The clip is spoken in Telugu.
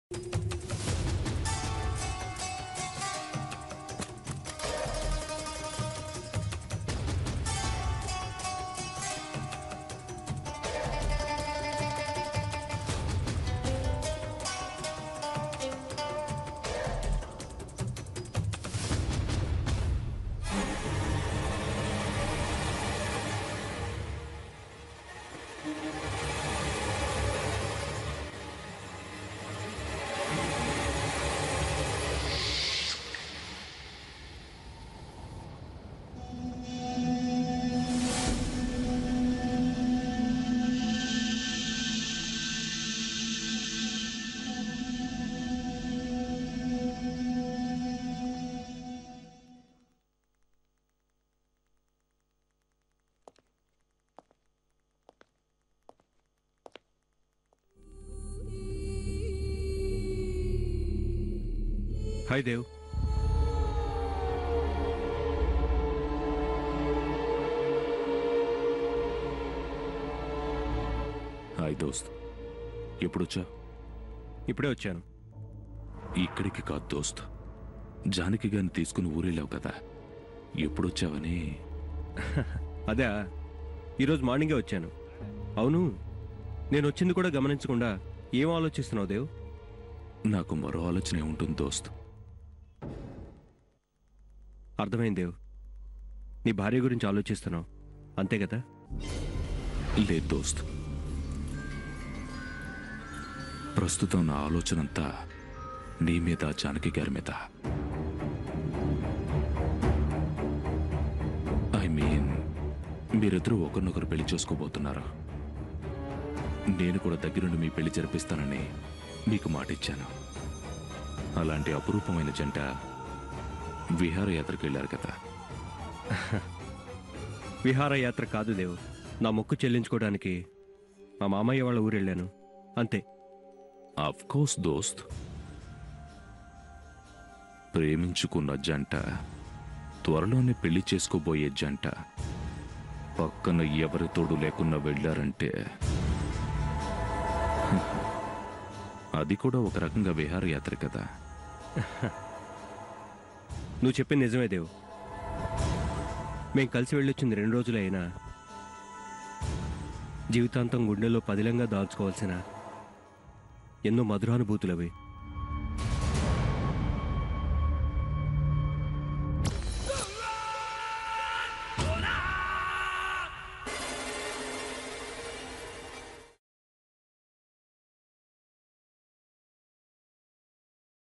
హాయ్ దేవ్. హాయ్ దోస్త్, ఎప్పుడొచ్చా? ఇప్పుడే వచ్చాను. ఇక్కడికి కాదు దోస్త్, జానకి గారిని తీసుకుని ఊరెళ్ళావు కదా, ఎప్పుడొచ్చావని. అదే ఈరోజు మార్నింగే వచ్చాను. అవును, నేను వచ్చింది కూడా గమనించకుండా ఏం ఆలోచిస్తున్నావు దేవ్? నాకు మరో ఆలోచనే ఉంటుంది దోస్త్. అర్థమైంది దేవ్, నీ భార్య గురించి ఆలోచిస్తున్నావు అంతే కదా? లేదు దోస్త్, ప్రస్తుతం నా ఆలోచనంతా నీ మీద, జానకి గారి మీద. ఐ మీన్, మీరిద్దరూ ఒకరినొకరు పెళ్లి చేసుకోబోతున్నారు. నేను కూడా దగ్గరుండి మీ పెళ్లి జరిపిస్తానని మీకు మాటిచ్చాను. అలాంటి అపురూపమైన జంట విహారయాత్రకు వెళ్ళారు కదా. విహారయాత్ర కాదు దేవ్, నా మొక్కు చెల్లించుకోవడానికి మా మామయ్య వాళ్ళ ఊరు వెళ్ళాను అంతే. ఆఫ్ కోర్స్ దోస్త్, ప్రేమించుకున్న జంట, త్వరలోనే పెళ్లి చేసుకోబోయే జంట పక్కన ఎవరి తోడు లేకుండా వెళ్ళారంటే అది కూడా ఒక రకంగా విహారయాత్ర కదా. నువ్వు చెప్పింది నిజమే దేవ్. మేం కలిసి వెళ్ళొచ్చింది 2 రోజులే అయినా జీవితాంతం గుండెల్లో పదిలంగా దాల్చుకోవాల్సిన ఎన్నో మధురానుభూతులవి.